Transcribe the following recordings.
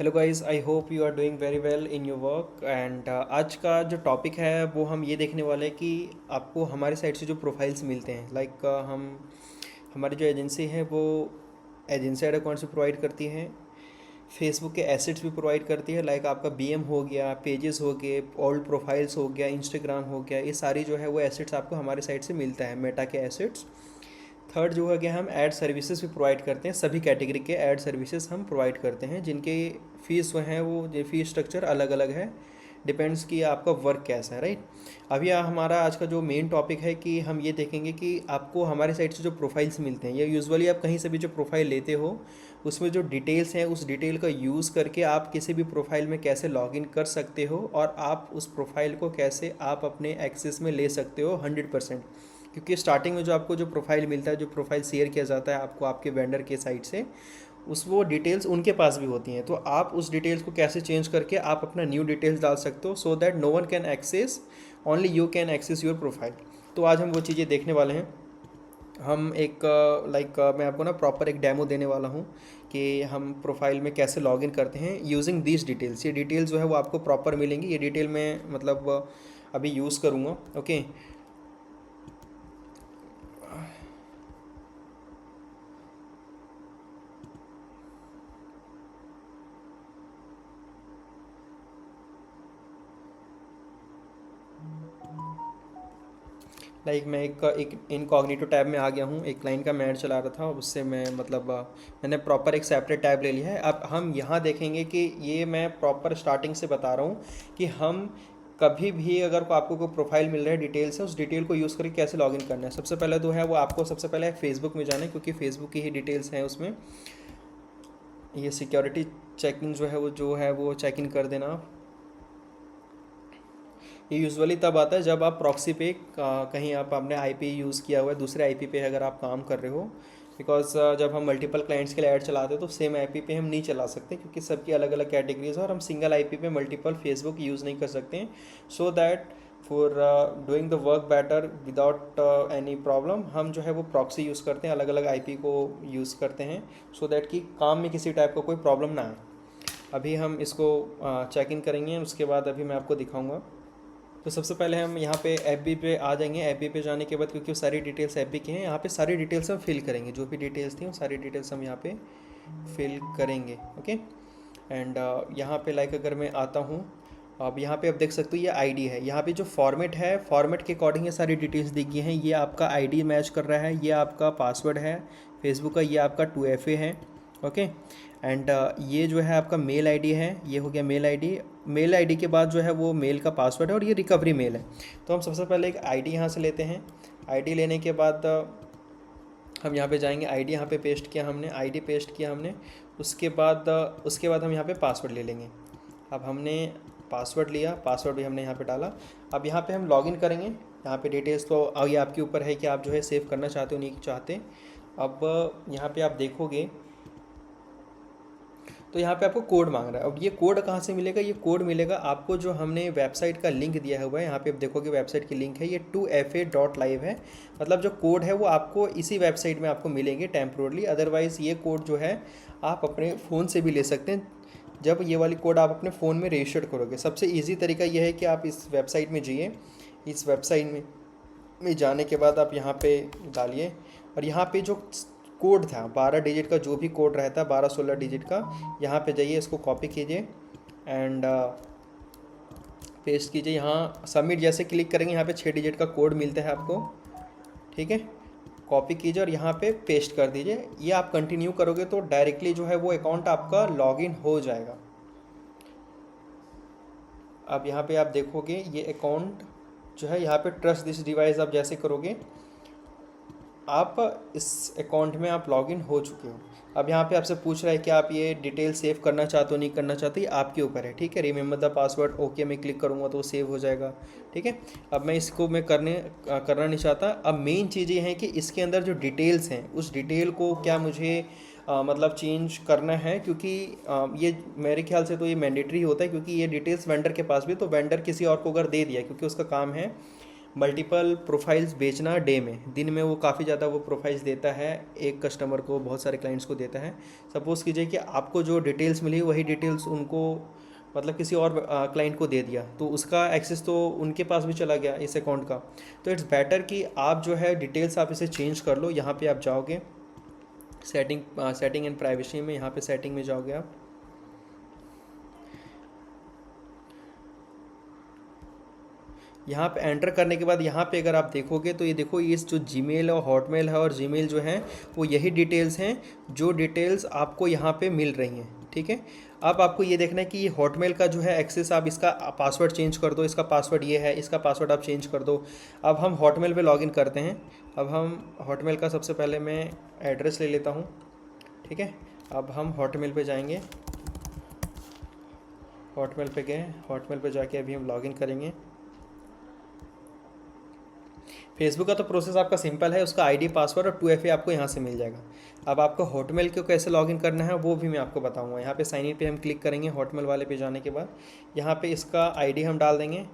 Hello guys, I hope you are doing very well in your work and आज का जो topic है वो हम ये देखने वाले हैं कि आपको हमारे साइड से जो प्रोफाइल्स मिलते हैं हम हमारी जो एजेंसी है वो एजेंसी एड अकाउंट्स भी प्रोवाइड करती है। फेसबुक के एसेट्स भी प्रोवाइड करती है, लाइक आपका बीएम हो गया, पेजेस हो गए, ओल्ड प्रोफाइल्स हो गया, इंस्टाग्राम हो गया। ये सारी जो है वो एसेट्स आपको हमारे साइड से मिलता है, मेटा के एसेट्स। थर्ड जो है कि हम ऐड सर्विसेज भी प्रोवाइड करते हैं। सभी कैटेगरी के ऐड सर्विसेज हम प्रोवाइड करते हैं जिनके फ़ीस जो हैं वो जो फ़ी स्ट्रक्चर अलग अलग है, डिपेंड्स कि आपका वर्क कैसा है, राइट। अभी हमारा आज का जो मेन टॉपिक है कि हम ये देखेंगे कि आपको हमारे साइड से जो प्रोफाइल्स मिलते हैं या यूजुअली आप कहीं से भी जो प्रोफाइल लेते हो उसमें जो डिटेल्स हैं उस डिटेल का यूज़ करके आप किसी भी प्रोफाइल में कैसे लॉगिन कर सकते हो और आप उस प्रोफाइल को कैसे आप अपने एक्सेस में ले सकते हो 100%। क्योंकि स्टार्टिंग में जो आपको जो प्रोफाइल मिलता है, जो प्रोफाइल शेयर किया जाता है आपको आपके वेंडर के साइड से, उस वो डिटेल्स उनके पास भी होती हैं। तो आप उस डिटेल्स को कैसे चेंज करके आप अपना न्यू डिटेल्स डाल सकते हो so that no one can access, only you can access your profile. तो आज हम वो चीज़ें देखने वाले हैं। हम एक मैं आपको ना प्रॉपर एक डेमो देने वाला हूँ कि हम प्रोफाइल में कैसे लॉगिन करते हैं यूजिंग दीज डिटेल्स। ये डिटेल्स जो है वो आपको प्रॉपर मिलेंगी। ये डिटेल मैं अभी यूज़ करूँगा, ओके। मैं एक इनकॉग्निटो टैब में आ गया हूँ। एक क्लाइंट का मैं ऐड चला रहा था, उससे मैं मैंने प्रॉपर एक सेपरेट टैब ले लिया है। अब हम यहाँ देखेंगे कि ये मैं प्रॉपर स्टार्टिंग से बता रहा हूँ कि हम कभी भी अगर आपको कोई प्रोफाइल मिल रहा है, डिटेल्स है, उस डिटेल को यूज़ करके कैसे लॉगिन करना है। सबसे पहले तो है वो आपको सबसे पहले फेसबुक में जाना है, क्योंकि फेसबुक की ही डिटेल्स हैं उसमें। ये सिक्योरिटी चेकिंग जो है वो चेक इन कर देना आप। ये यूजुअली तब आता है जब आप प्रॉक्सी पे कहीं आप आपने आईपी यूज़ किया हुआ है, दूसरे आईपी पे अगर आप काम कर रहे हो। बिकॉज जब हम मल्टीपल क्लाइंट्स के लिए ऐड चलाते हैं तो सेम आईपी पे हम नहीं चला सकते, क्योंकि सबकी अलग अलग कैटेगरीज है और हम सिंगल आईपी पे मल्टीपल फेसबुक यूज़ नहीं कर सकते हैं। So that for doing the work better without any problem, हम जो है वो प्रॉक्सी यूज़ करते हैं, अलग अलग आईपी को यूज़ करते हैं सो दैट कि काम में किसी टाइप का कोई प्रॉब्लम ना आए। अभी हम इसको चेक इन करेंगे, उसके बाद अभी मैं आपको दिखाऊंगा। तो सबसे पहले हम यहाँ पे एफ बी पे आ जाएंगे। एफ बी पे जाने के बाद, क्योंकि वो सारी डिटेल्स एफ बी की हैं, यहाँ पे सारी डिटेल्स हम फिल करेंगे। जो भी डिटेल्स थी वो सारी डिटेल्स हम यहाँ पे फिल करेंगे, ओके। एंड यहाँ पे अगर मैं आता हूँ, अब यहाँ पे आप देख सकते हो ये आईडी है। यहाँ पे जो फॉर्मेट है, फॉर्मेट के अकॉर्डिंग ये सारी डिटेल्स दी गई हैं। ये आपका आईडी मैच कर रहा है, ये आपका पासवर्ड है फेसबुक का, ये आपका 2FA है, ओके। एंड ये जो है आपका मेल आईडी है, ये हो गया मेल आईडी। मेल आईडी के बाद जो है वो मेल का पासवर्ड है और ये रिकवरी मेल है। तो हम सबसे पहले एक आईडी यहाँ से लेते हैं। आईडी लेने के बाद हम यहाँ पे जाएंगे। आईडी यहाँ पे पेस्ट किया हमने, आईडी पेस्ट किया हमने। उसके बाद हम यहाँ पे पासवर्ड ले लेंगे। अब हमने पासवर्ड लिया, पासवर्ड भी हमने यहाँ पे डाला। अब यहाँ पे हम लॉगिन करेंगे। यहाँ पे डिटेल्स तो ये आपके ऊपर है कि आप जो है सेव करना चाहते हो नहीं चाहते। अब यहाँ पे आप देखोगे तो यहाँ पे आपको कोड मांग रहा है। अब ये कोड कहाँ से मिलेगा? ये कोड मिलेगा आपको जो हमने वेबसाइट का लिंक दिया हुआ है। यहाँ पे आप देखोगे वेबसाइट की लिंक है, ये 2fa.live है। मतलब जो कोड है वो आपको इसी वेबसाइट में आपको मिलेंगे टेम्प्रोरली। अदरवाइज़ ये कोड जो है आप अपने फ़ोन से भी ले सकते हैं। जब ये वाली कोड आप अपने फ़ोन में रजिस्टर करोगे, सबसे ईजी तरीका यह है कि आप इस वेबसाइट में जाइए। इस वेबसाइट में जाने के बाद आप यहाँ पे डालिए, और यहाँ पे जो कोड था 12 डिजिट का, जो भी कोड रहता है 12-16 डिजिट का, यहाँ पे जाइए, इसको कॉपी कीजिए एंड पेस्ट कीजिए। यहाँ सबमिट जैसे क्लिक करेंगे, यहाँ पे 6 डिजिट का कोड मिलता है आपको, ठीक है। कॉपी कीजिए और यहाँ पे पेस्ट कर दीजिए। ये आप कंटिन्यू करोगे तो डायरेक्टली जो है वो अकाउंट आपका लॉगिन हो जाएगा। अब यहाँ पे आप देखोगे ये अकाउंट जो है, यहाँ पे ट्रस्ट दिस डिवाइस आप जैसे करोगे, आप इस अकाउंट में आप लॉगिन हो चुके हो। अब यहाँ पे आपसे पूछ रहा है कि आप ये डिटेल सेव करना चाहते हो नहीं करना चाहते, ये आपके ऊपर है, ठीक है। रिमेंबर द पासवर्ड, ओके मैं क्लिक करूँगा तो सेव हो जाएगा, ठीक है। अब मैं इसको करना नहीं चाहता। अब मेन चीज़ ये है कि इसके अंदर जो डिटेल्स हैं उस डिटेल को क्या मुझे चेंज करना है, क्योंकि ये मेरे ख्याल से तो ये मैंडेटरी होता है, क्योंकि ये डिटेल्स वेंडर के पास भी, तो वेंडर किसी और को अगर दे दिया, क्योंकि उसका काम है मल्टीपल प्रोफाइल्स बेचना डे में, दिन में वो काफ़ी ज़्यादा वो प्रोफाइल्स देता है, एक कस्टमर को बहुत सारे क्लाइंट्स को देता है। सपोज़ कीजिए कि आपको जो डिटेल्स मिली वही डिटेल्स उनको मतलब किसी और क्लाइंट को दे दिया, तो उसका एक्सेस तो उनके पास भी चला गया इस अकाउंट का। तो इट्स बेटर कि आप जो है डिटेल्स आप इसे चेंज कर लो। यहाँ पे आप जाओगे सेटिंग एंड प्राइवेसी में, यहाँ पे सेटिंग में जाओगे आप, यहाँ पे एंटर करने के बाद यहाँ पे अगर आप देखोगे तो ये देखो, ये जो जीमेल और हॉटमेल है और जीमेल जो है वो यही डिटेल्स हैं जो डिटेल्स आपको यहाँ पे मिल रही हैं, ठीक है। अब आपको ये देखना है कि ये हॉटमेल का जो है एक्सेस, आप इसका पासवर्ड चेंज कर दो, इसका पासवर्ड ये है, इसका पासवर्ड आप चेंज कर दो। अब हम हॉटमेल पे लॉगिन करते हैं। अब हम हॉटमेल का सबसे पहले मैं एड्रेस ले लेता हूँ, ठीक है। अब हम हॉटमेल पे जाएंगे, हॉटमेल पे गए, हॉटमेल पे जाके अभी हम लॉगिन करेंगे। फेसबुक का तो प्रोसेस आपका सिंपल है, उसका आईडी पासवर्ड और 2FA आपको यहाँ से मिल जाएगा। अब आपको हॉटमेल को कैसे लॉगिन करना है वो भी मैं आपको बताऊँगा। यहाँ पे साइन इन पे हम क्लिक करेंगे, हॉटमेल वाले पे जाने के बाद यहाँ पे इसका आईडी हम डाल देंगे।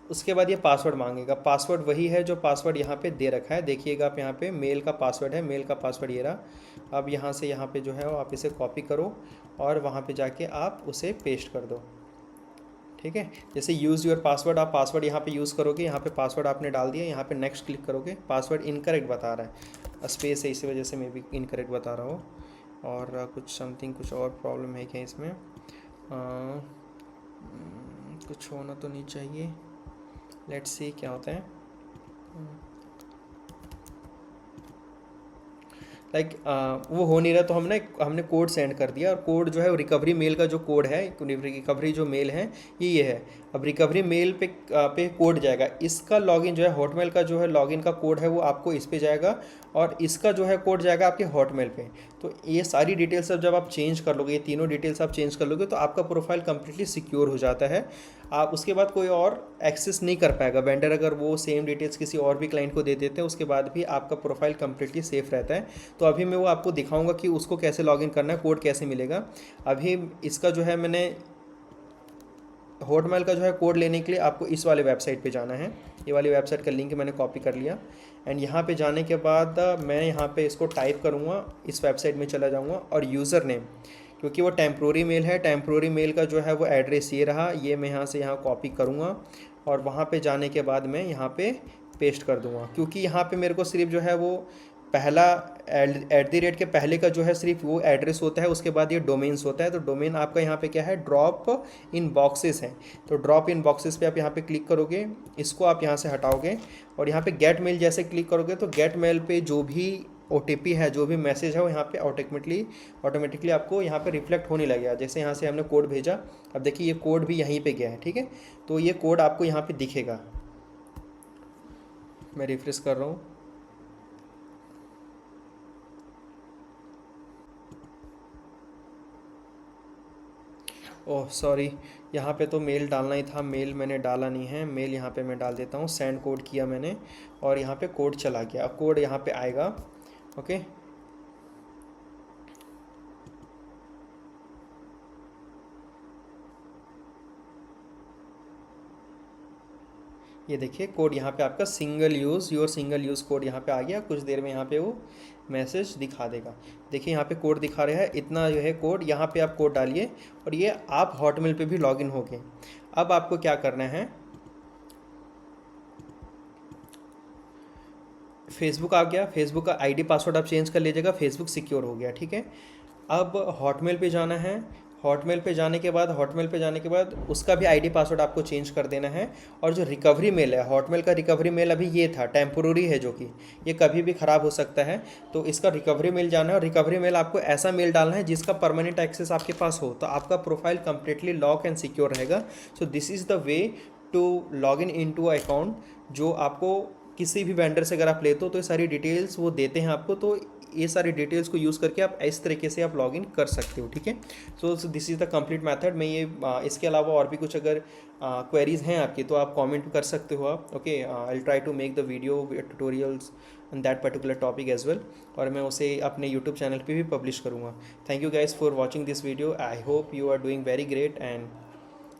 उसके बाद ये पासवर्ड मांगेगा, पासवर्ड वही है जो पासवर्ड यहाँ पे दे रखा है, देखिएगा आप यहाँ पे मेल का पासवर्ड है, मेल का पासवर्ड ये रहा। अब यहाँ से यहाँ पे जो है वो आप इसे कॉपी करो और वहाँ पे जाके आप उसे पेस्ट कर दो, ठीक है। जैसे यूज़ योर पासवर्ड, आप पासवर्ड यहाँ पे यूज़ करोगे, यहाँ पे पासवर्ड आपने डाल दिया, यहाँ पे नेक्स्ट क्लिक करोगे, पासवर्ड इनकरेक्ट बता रहा है, स्पेस है इसी वजह से मैं भी इनकरेक्ट बता रहा हूँ। और कुछ और प्रॉब्लम है क्या इसमें? कुछ होना तो नहीं चाहिए, लेट्स सी क्या होता है। वो हो नहीं रहा, तो हमने कोड सेंड कर दिया, और कोड जो है वो रिकवरी मेल का जो कोड है, रिकवरी जो मेल है ये है। अब रिकवरी मेल पे कोड जाएगा, इसका लॉगिन जो है हॉटमेल का जो है लॉगिन का कोड है वो आपको इस पे जाएगा, और इसका जो है कोड जाएगा आपके हॉटमेल पे। तो ये सारी डिटेल्स अब जब आप चेंज कर लोगे, ये तीनों डिटेल्स आप चेंज कर लोगे, तो आपका प्रोफाइल कम्प्लीटली सिक्योर हो जाता है। आप उसके बाद कोई और एक्सेस नहीं कर पाएगा। वेंडर अगर वो सेम डिटेल्स किसी और भी क्लाइंट को दे देते हैं, उसके बाद भी आपका प्रोफाइल कम्प्लीटली सेफ रहता है। तो अभी मैं वो आपको दिखाऊंगा कि उसको कैसे लॉगिन करना है, कोड कैसे मिलेगा। अभी इसका जो है मैंने हॉटमेल का जो है कोड लेने के लिए आपको इस वाले वेबसाइट पे जाना है। ये वाली वेबसाइट का लिंक मैंने कॉपी कर लिया, एंड यहाँ पे जाने के बाद मैं यहाँ पे इसको टाइप करूँगा, इस वेबसाइट में चला जाऊँगा, और यूज़र नेम, क्योंकि वो टेम्प्रोरी मेल है, टेम्प्रोरी मेल का जो है वो एड्रेस ये रहा, ये मैं यहाँ से यहाँ कॉपी करूँगा और वहाँ पे जाने के बाद मैं यहाँ पे पेस्ट कर दूँगा। क्योंकि यहाँ पे मेरे को सिर्फ जो है वो पहला @ के पहले का जो है सिर्फ वो एड्रेस होता है, उसके बाद ये डोमेन्स होता है। तो डोमेन आपका यहाँ पे क्या है, ड्रॉप इन बॉक्सेस है। तो ड्रॉप इन बॉक्सेस पे आप यहाँ पे क्लिक करोगे, इसको आप यहाँ से हटाओगे और यहाँ पे गेट मेल जैसे क्लिक करोगे तो गेट मेल पे जो भी OTP है, जो भी मैसेज है वो यहाँ पे ऑटोमेटिकली आपको यहाँ पे रिफ्लेक्ट होने लगेगा। जैसे यहाँ से हमने कोड भेजा, अब देखिए ये कोड भी यहीं पे गया है, ठीक है। तो ये कोड आपको यहाँ पे दिखेगा, मैं रिफ्रेश कर रहा हूँ। ओह सॉरी, यहाँ पे तो मेल डालना ही था, मेल मैंने डाला नहीं है। मेल यहाँ पे मैं डाल देता हूँ, सेंड कोड किया मैंने और यहाँ पे कोड चला गया। अब कोड यहाँ पे आएगा, ओके। ये देखिए कोड यहाँ पे आपका योर सिंगल यूज़ कोड यहाँ पे आ गया। कुछ देर में यहाँ पे वो मैसेज दिखा देगा। देखिए यहाँ पे कोड दिखा रहा है, इतना जो है कोड, यहाँ पे आप कोड डालिए और ये आप हॉटमेल पे भी लॉगिन हो गए। अब आपको क्या करना है, फेसबुक आ गया, फेसबुक का आईडी पासवर्ड आप चेंज कर लीजिएगा, फेसबुक सिक्योर हो गया, ठीक है। अब हॉटमेल पे जाना है, हॉटमेल पे जाने के बाद उसका भी आईडी पासवर्ड आपको चेंज कर देना है। और जो रिकवरी मेल है, हॉटमेल का रिकवरी मेल अभी ये था, टेम्पोररी है, जो कि ये कभी भी ख़राब हो सकता है। तो इसका रिकवरी मेल जाना है और रिकवरी मेल आपको ऐसा मेल डालना है जिसका परमानेंट एक्सेस आपके पास हो, तो आपका profile completely lock and secure रहेगा। So this is the way to log in to account. जो आपको किसी भी वेंडर से अगर आप लेते हो तो ये सारी डिटेल्स वो देते हैं आपको, तो ये सारी डिटेल्स को यूज़ करके आप इस तरीके से आप लॉगिन कर सकते हो, ठीक है। सो this is the complete method. मैं ये इसके अलावा और भी कुछ अगर क्वेरीज हैं आपकी तो आप कमेंट कर सकते हो आप, okay. I will try to make the video tutorials on that particular topic as well, और मैं उसे अपने यूट्यूब चैनल पे भी पब्लिश करूँगा। Thank you guys for watching this video. I hope you are doing very great and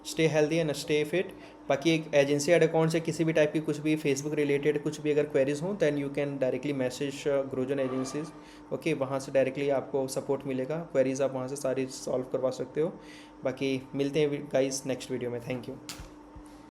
stay healthy and stay fit. बाकी एक agency ad account से किसी भी टाइप की कुछ भी फेसबुक रिलेटेड कुछ भी अगर क्वेरीज हों then you can directly message Grozen agencies. ओके, वहाँ से डायरेक्टली आपको सपोर्ट मिलेगा, क्वेरीज आप वहाँ से सारी सॉल्व करवा सकते हो। बाकी मिलते हैं गाइस नेक्स्ट वीडियो में। Thank you.